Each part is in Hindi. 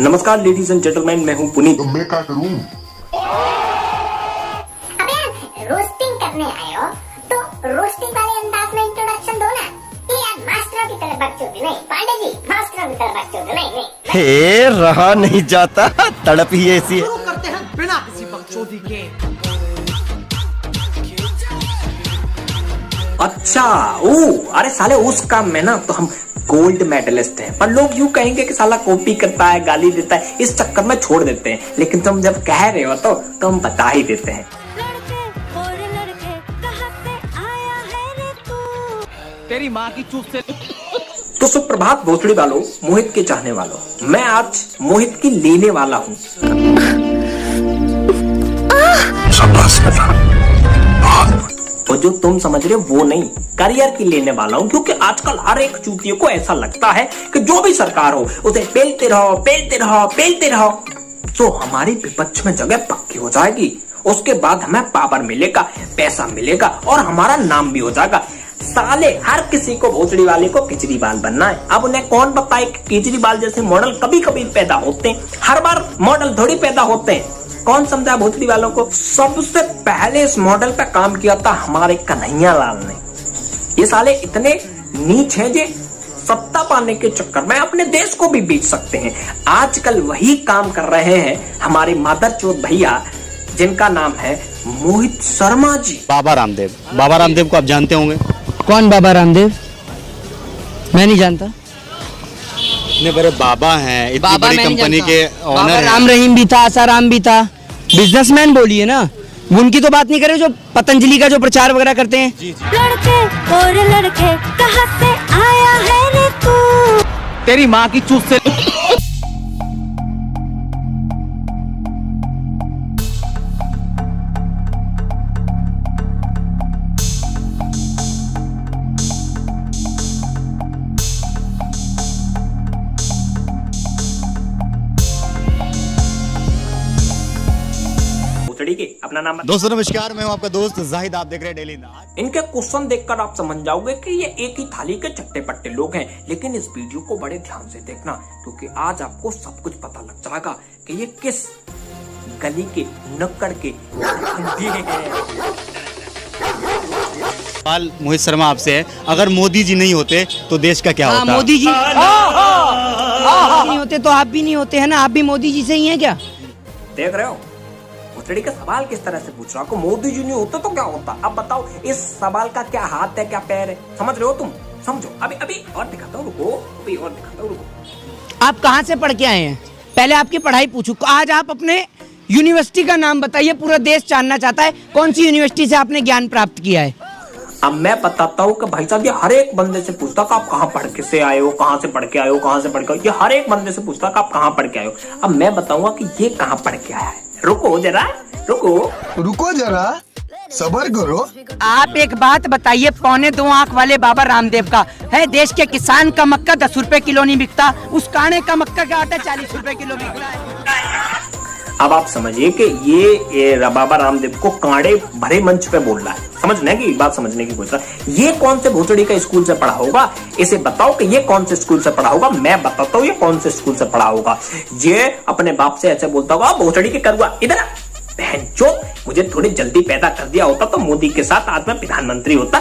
नमस्कार लेडीज एंड जेंटलमैन, मैं हूं पुनीत। तो मैं क्या करूं? अबे यार रोस्टिंग करने आए हो तो रोस्टिंग वाले अंदाज में इंट्रोडक्शन दो ना। ये यार मास्टरों की तरह बकचोदी नहीं, पांडे जी मास्टरों की तरह बकचोदी नहीं। हे रहा नहीं जाता, तड़प ही ऐसी है। शुरू करते हैं बिना किसी बकचोदी के। अच्छा अरे साले उस काम में ना तो हम गोल्ड मेडलिस्ट हैं, पर लोग यूं कहेंगे कि साला कॉपी करता है, गाली देता है, इस चक्कर में छोड़ देते हैं। लेकिन तुम जब कह रहे हो तो हम बता ही देते हैं। तेरी माँ की चूप से। तो सुप्रभात भोसड़ी वालों, मोहित के चाहने वालों, मैं आज मोहित की लेने वाला हूँ। और जो तुम समझ रहे हो वो नहीं, करियर की लेने वाला हूँ। क्योंकि आजकल हर एक चूतियों को ऐसा लगता है कि जो भी सरकार हो उसे पेलते रहो, तो हमारी विपक्ष में जगह पक्की हो जाएगी। उसके बाद हमें पावर मिलेगा, पैसा मिलेगा और हमारा नाम भी हो जाएगा। साले हर किसी को भोसड़ी वाले को केजरीवाल बनना है। अब उन्हें कौन बताए कि केजरीवाल जैसे मॉडल कभी कभी पैदा होते हैं, हर बार मॉडल थोड़ी पैदा होते हैं। कौन समझा भोसड़ी वालों को? सबसे पहले इस मॉडल पे काम किया था हमारे कन्हैया लाल ने। ये साले इतने नीच हैं जे सत्ता पाने के चक्कर में अपने देश को भी बेच सकते हैं। आजकल वही काम कर रहे हैं हमारे मादरचोद भैया, जिनका नाम है मोहित शर्मा जी। बाबा रामदेव को आप जानते होंगे। कौन बाबा रामदेव? मैं नहीं जानता। इतने बड़े बाबा हैं, इतनी बड़ी कंपनी के ओनर हैं। राम रहीम भी था, आसाराम भी था, बिजनेसमैन बोलिए ना। उनकी तो बात नहीं करे जो पतंजलि का जो प्रचार वगैरह करते हैं। जी। लड़के और लड़के कहाँ से आया है रे तू? तेरी माँ की चूप से। अपना नाम दोस्तों नमस्कार, मैं हूं आपका दोस्त जाहिद, आप देख रहे हैं डेली नाच। इनके क्वेश्चन देखकर आप समझ जाओगे कि ये एक ही थाली के चट्टे पट्टे लोग हैं। लेकिन इस वीडियो को बड़े ध्यान से देखना, क्योंकि आज आपको सब कुछ पता लग जाएगा कि ये किस गली के नुक्कड़ के सवाल मोहित शर्मा आपसे है, अगर मोदी जी नहीं होते तो देश का क्या होता? मोदी जी नहीं होते तो आप भी नहीं होते, है ना? आप भी मोदी जी से ही हैं क्या? देख रहे हो भोसड़ी का सवाल किस तरह से पूछ रहा हूँ? मोदी जी नहीं होते तो क्या होता? अब बताओ इस सवाल का क्या हाथ है, क्या पैर है? समझ रहे हो तुम? समझो। अभी और दिखाता हूँ, रुको। आप कहाँ से पढ़ के आए हैं? पहले आपकी पढ़ाई पूछू। आज आप अपने यूनिवर्सिटी का नाम बताइए, पूरा देश जानना चाहता है कौन सी यूनिवर्सिटी से आपने ज्ञान प्राप्त किया है। अब मैं बताता हूँ कि भाई साहब ये हर एक बंदे से पूछता कि आप कहाँ पढ़ के से आए हो, कहाँ से पढ़ के आए हो, कहाँ से पढ़ के आए हो। ये हर एक बंदे से पूछता कि आप कहाँ पढ़ के आए हो। अब मैं बताऊंगा कि ये कहाँ पढ़ के आया है। रुको जरा, सबर करो। आप एक बात बताइए, 2.25 आंख वाले बाबा रामदेव का है देश के किसान का मक्का 10 रुपए किलो नहीं बिकता, उस काने का मक्का का आटा 40 रुपए किलो बिक रहा है। अब आप समझिए कि ये बाबा रामदेव को कांडे भरे मंच पे बोल रहा है। समझने की बात, समझने की कोशिश है। ये कौन से भोसड़ी का स्कूल से पढ़ा होगा? इसे बताओ कि ये कौन से स्कूल से पढ़ा होगा। मैं बताता हूँ ये कौन से स्कूल से पढ़ा होगा। ये अपने बाप से ऐसे बोलता होगा, भोसड़ी के करुआ इधर जो मुझे थोड़ी जल्दी पैदा कर दिया होता तो मोदी के साथ आज मैं प्रधानमंत्री होता।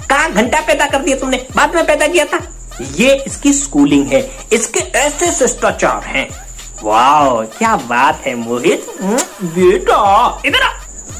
कहाँ घंटा पैदा कर दिया तुमने, बाद में पैदा किया था। ये इसकी स्कूलिंग है, इसके ऐसे शिष्टाचार हैं। वाह क्या बात है मोहित बेटा, इधर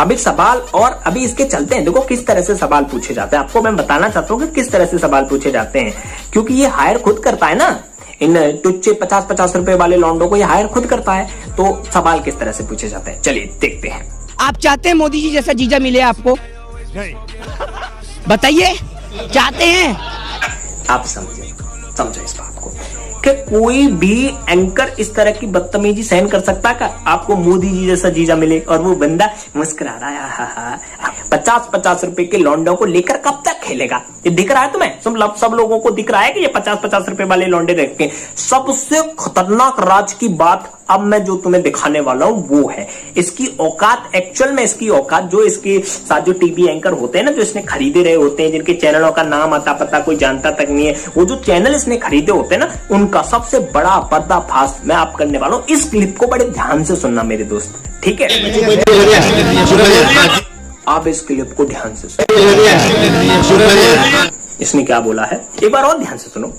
अभी सवाल और अभी इसके चलते हैं। देखो किस तरह से सवाल पूछे जाते हैं। आपको मैं बताना चाहता हूँ कि किस तरह से सवाल पूछे जाते हैं, क्योंकि ये हायर खुद करता है ना। इन टुच्चे 50-50 रुपए वाले लॉन्डो को ये हायर खुद करता है। तो सवाल किस तरह से पूछे जाते हैं, चलिए देखते हैं। आप चाहते हैं मोदी जी जैसा जीजा मिले आपको? नहीं। बताइए, चाहते हैं? आप समझो इस बात को कि कोई भी एंकर इस तरह की बदतमीजी सहन कर सकता है? आपको मोदी जी जैसा जीजा मिले और वो बंदा मुस्कुरा रहा है, 50-50 रुपए के लॉन्डो को लेकर कब तक खेलेगा? ये दिख रहा है तुम्हें? सब लोगों को दिख रहा है कि ये 50-50 रुपए वाले लौंडे रखे। सबसे खतरनाक राज की बात अब मैं जो तुम्हें दिखाने वाला हूं वो है इसकी औकात। एक्चुअल में इसकी औकात जो इसके साथ जो टीवी एंकर होते हैं ना, जो इसने खरीदे रहे होते हैं, जिनके चैनलों का नाम आता पता कोई जानता तक नहीं है, वो जो चैनल इसने खरीदे होते हैं ना, उनका सबसे बड़ा पर्दाफाश मैं आप करने वाला हूं। इस क्लिप को बड़े ध्यान से सुनना मेरे दोस्त, ठीक है? आप इस क्लिप को ध्यान से सुनो। इसने क्या बोला है एक बार और ध्यान से सुनो।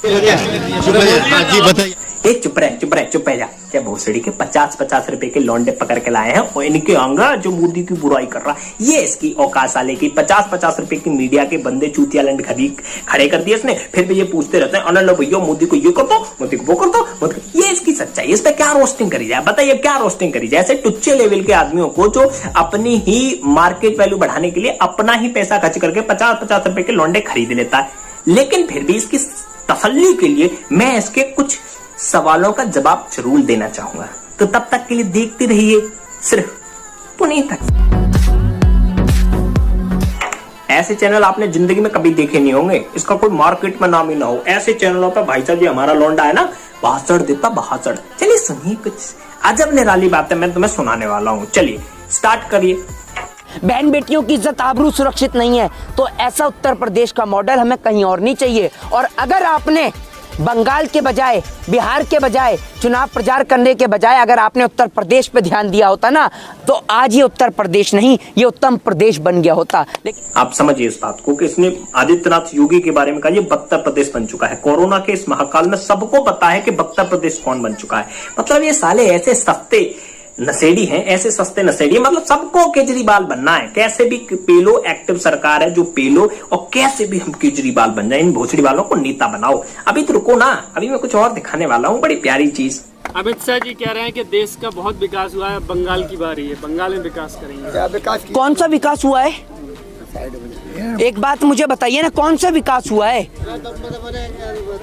जी बताइए। एक चुप रह जा। क्या भोसड़ी के 50-50 रुपए के लौंडे पकड़ के लाए हैं और इनके अंगा जो मोदी की बुराई कर रहा है, ये इसकी औकात साले की। 50-50 रुपए की मीडिया के बंदे चूतिया लंड खड़े कर दिए इसने। फिर भी ये पूछते रहते हैं अनल भैया मोदी को ये कर दो, मोदी को वो कर दो। ये इसकी सच्चाई। इस पे क्या रोस्टिंग करी जाए बताइए? क्या रोस्टिंग करी जाए? ऐसे टुच्चे लेवल के आदमियों को जो अपनी ही मार्केट वैल्यू बढ़ाने के लिए अपना ही पैसा खर्च करके 50-50 रुपए के लौंडे खरीद लेता है, लेकिन फिर भी इसकी तसल्ली के लिए मैं इसके कुछ सवालों का जवाब जरूर देना चाहूंगा। तो तब तक के लिए देखते रहिए सिर्फ पुनीत तक। ऐसे चैनल आपने जिंदगी में कभी देखे नहीं होंगे, इसका कोई मार्केट में नाम ही ना हो। ऐसे चैनलों पर भाई साहब जी हमारा लौंडा है ना, भाषण देता भाषण। चलिए सुनिए कुछ अजब निराली बातें मैं तुम्हें सुनाने वाला हूँ। चलिए स्टार्ट करिए। बहन बेटियों की इज्जत आबरू सुरक्षित नहीं है तो ऐसा उत्तर प्रदेश का मॉडल हमें कहीं और नहीं चाहिए। और अगर आपने बंगाल के बजाय, बिहार के बजाय, चुनाव प्रचार करने के बजाय अगर आपने उत्तर प्रदेश पे ध्यान दिया होता ना, तो आज ये उत्तर प्रदेश नहीं, ये उत्तम प्रदेश बन गया होता। लेकिन आप समझिए इस बात को कि इसने आदित्यनाथ योगी के बारे में कहा, ये बदतर प्रदेश बन चुका है। कोरोना के इस महाकाल में सबको पता है कि बदतर प्रदेश कौन बन चुका है। मतलब ये साले ऐसे सस्ते नशेड़ी हैं, ऐसे सस्ते नशेड़ी, मतलब सबको केजरीवाल बनना है। कैसे भी पेलो, एक्टिव सरकार है जो पेलो, और कैसे भी हम केजरीवाल बन जाए। इन भोसड़ी वालों को नेता बनाओ। अभी तो रुको ना, अभी मैं कुछ और दिखाने वाला हूँ, बड़ी प्यारी चीज। अमित शाह जी कह रहे हैं कि देश का बहुत विकास हुआ है, बंगाल की बारी है, बंगाल में विकास करेंगे। कौन सा विकास हुआ है? एक बात मुझे बताइए ना, कौन सा विकास हुआ है?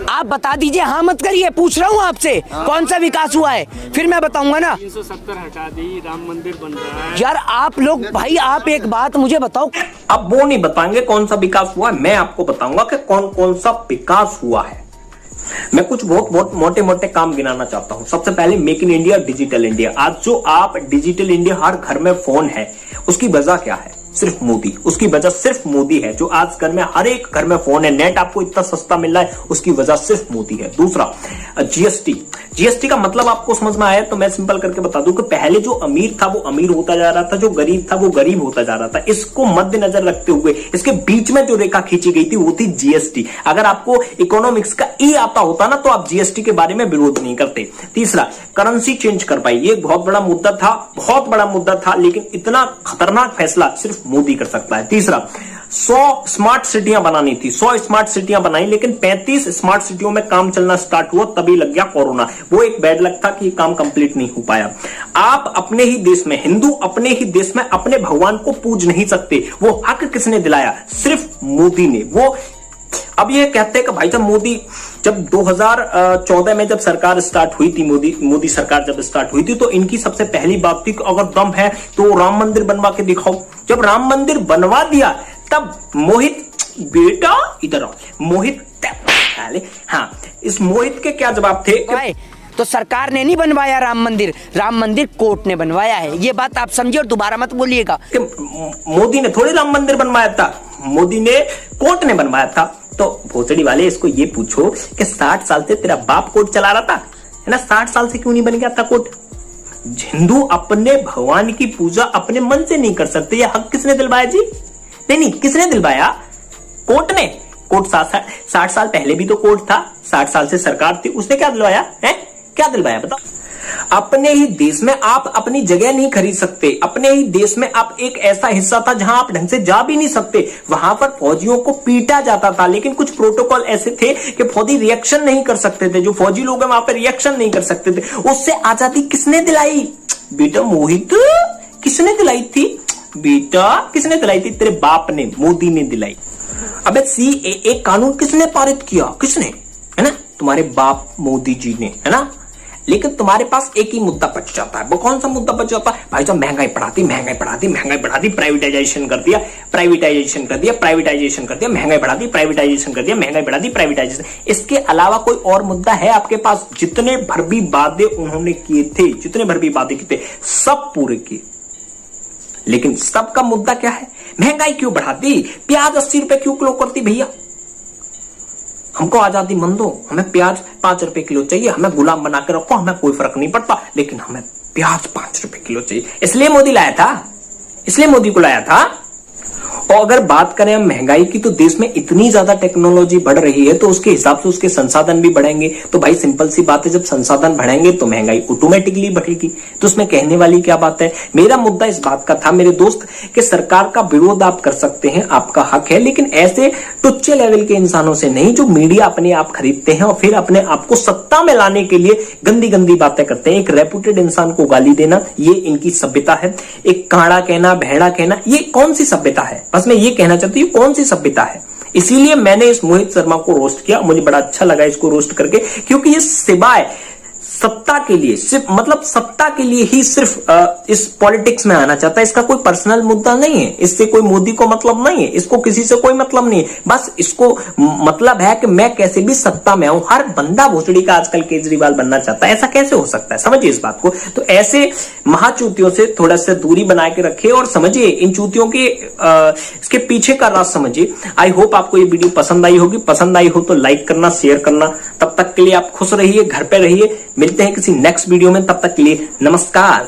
आप बता दीजिए, हाँ मत करिए, पूछ रहा हूँ आपसे कौन सा विकास हुआ है, फिर मैं बताऊंगा ना। 370 हटा दी, राम मंदिर बन रहा है। यार आप लोग, भाई आप एक बात मुझे बताओ। अब वो नहीं बताएंगे कौन सा विकास हुआ है, मैं आपको बताऊंगा कि कौन कौन सा विकास हुआ है। मैं कुछ बहुत मोटे मोटे काम गिनाना चाहता हूं। सबसे पहले make in India, digital India. आज जो आप डिजिटल इंडिया, हर घर में फोन है, उसकी वजह क्या है? सिर्फ मोदी। उसकी वजह सिर्फ मोदी है। जो आज घर में, हर एक घर में फोन है, नेट आपको इतना सस्ता मिल रहा है, उसकी वजह सिर्फ मोदी है। दूसरा जीएसटी का मतलब आपको समझ में आया? तो मैं सिंपल करके बता दूं कि पहले जो अमीर था वो अमीर होता जा रहा था, जो गरीब था वो गरीब होता जा रहा था। इसको मद्देनजर रखते हुए इसके बीच में जो रेखा खींची गई थी वो थी जीएसटी। अगर आपको इकोनॉमिक्स का ई आता होता ना तो आप जीएसटी के बारे में विरोध नहीं करते। तीसरा, करेंसी चेंज कर पाई। ये बहुत बड़ा मुद्दा था, बहुत बड़ा मुद्दा था, लेकिन इतना खतरनाक फैसला सिर्फ मोदी कर सकता है। तीसरा, 100 स्मार्ट सिटियां बनानी थी, 100 स्मार्ट सिटियां बनाई, लेकिन 35 स्मार्ट सिटियों में काम चलना स्टार्ट हुआ, तभी लग गया कोरोना। वो एक बैड लक था कि ये काम कंप्लीट नहीं हो पाया। आप अपने ही देश में, हिंदू अपने ही देश में अपने भगवान को पूज नहीं सकते। वो हक किसने दिलाया? सिर्फ मोदी ने। वो अब ये कहते हैं कि भाई साहब मोदी, जब 2014 में जब सरकार स्टार्ट हुई थी, मोदी सरकार जब स्टार्ट हुई थी, तो इनकी सबसे पहली बात थी कि अगर दम है तो राम मंदिर बनवा के दिखाओ। जब राम मंदिर बनवा दिया तब मोहित, बेटा इधर आओ, मोहित, हाँ, इस मोहित के क्या जवाब थे? तो सरकार ने नहीं बनवाया राम मंदिर कोर्ट ने बनवाया है। ये बात आप समझिए और दोबारा मत बोलिएगा। मोदी ने थोड़ी राम मंदिर बनवाया था, मोदी ने, कोर्ट ने बनवाया था। तो भोसड़ी वाले इसको ये पूछो कि 60 साल से तेरा बाप कोर्ट चला रहा था, है ना? 60 साल से क्यों नहीं बन गया था कोर्ट? हिंदू अपने भगवान की पूजा अपने मन से नहीं कर सकते। ये हक किसने दिलवाया जी? नहीं, किसने दिलवाया? कोर्ट ने। कोर्ट 60 साल पहले भी तो कोर्ट था, 60 साल से सरकार थी, उसने क्या दिलवाया है? क्या दिलवाया बताओ? अपने ही देश में आप अपनी जगह नहीं खरीद सकते। अपने ही देश में आप, एक ऐसा हिस्सा था जहां आप ढंग से जा भी नहीं सकते, वहां पर फौजियों को पीटा जाता था, लेकिन कुछ प्रोटोकॉल ऐसे थे कि फौजी रिएक्शन नहीं कर सकते थे। जो फौजी लोग हैं वहां पर रिएक्शन नहीं कर सकते थे। उससे आजादी किसने दिलाई? बेटा मोहित, किसने दिलाई थी? बेटा किसने दिलाई थी? तेरे बाप ने, मोदी ने दिलाई। अबे CAA कानून किसने पारित किया? किसने? है ना? तुम्हारे बाप मोदी जी ने, है ना? लेकिन तुम्हारे पास एक ही मुद्दा बच जाता है। वो कौन सा मुद्दा बच जाता है? भाई साहब महंगाई बढ़ाती, महंगाई बढ़ाती, महंगाई बढ़ाती, प्राइवेटाइजेशन कर दिया, प्राइवेटाइजेशन कर दिया, प्राइवेटाइजेशन कर दिया, महंगाई बढ़ा दी, प्राइवेटाइजेशन कर दिया, महंगाई बढ़ा दी, प्राइवेटाइजेशन। इसके अलावा कोई और मुद्दा है आपके पास? जितने भर भी वादे उन्होंने किए थे, जितने भर भी वादे किए थे, सब पूरे किए। लेकिन सबका मुद्दा क्या है? महंगाई क्यों बढ़ाती? प्याज 80 रुपए क्यों किलो करती भैया? हमको आजादी मन दो, हमें प्याज 5 रुपए किलो चाहिए, हमें गुलाम बना के रखो, हमें कोई फर्क नहीं पड़ता, लेकिन हमें प्याज 5 रुपए किलो चाहिए। इसलिए मोदी लाया था, इसलिए मोदी को लाया था। और अगर बात करें हम महंगाई की, तो देश में इतनी ज्यादा टेक्नोलॉजी बढ़ रही है, तो उसके हिसाब से उसके संसाधन भी बढ़ेंगे। तो भाई सिंपल सी बात है, जब संसाधन बढ़ेंगे तो महंगाई ऑटोमेटिकली बढ़ेगी। तो उसमें कहने वाली क्या बात है? मेरा मुद्दा इस बात का था मेरे दोस्त कि सरकार का विरोध आप कर सकते हैं, आपका हक है, लेकिन ऐसे टुच्चे लेवल के इंसानों से नहीं जो मीडिया अपने आप खरीदते हैं और फिर अपने आप को सत्ता में लाने के लिए गंदी गंदी बातें करते हैं। एक रेपुटेड इंसान को गाली देना, ये इनकी सभ्यता है। एक काड़ा कहना, भेड़ा कहना, ये कौन सी सभ्यता है? बस मैं ये कहना चाहती हूँ, कौन सी सभ्यता है? इसीलिए मैंने इस मोहित शर्मा को रोस्ट किया। मुझे बड़ा अच्छा लगा इसको रोस्ट करके, क्योंकि ये सिवाय सत्ता के लिए, सिर्फ मतलब सत्ता के लिए ही सिर्फ इस पॉलिटिक्स में आना चाहता है। इसका कोई पर्सनल मुद्दा नहीं है, इससे कोई मोदी को मतलब नहीं है, इसको किसी से कोई मतलब नहीं है। बस इसको मतलब है कि मैं कैसे भी सत्ता में आऊं। हर बंदा भोसड़ी का आजकल केजरीवाल बनना चाहता है, ऐसा कैसे हो सकता है? समझिए इस बात को। तो ऐसे महाचूतियों से थोड़ा सा दूरी बना के रखिए और समझिए इन चूतियों के इसके पीछे का राज समझिए। आई होप आपको ये वीडियो पसंद आई होगी। पसंद आई हो तो लाइक करना, शेयर करना। तब तक के लिए आप खुश रहिए, घर पे रहिए। मिलते हैं किसी नेक्स्ट वीडियो में, तब तक के लिए नमस्कार।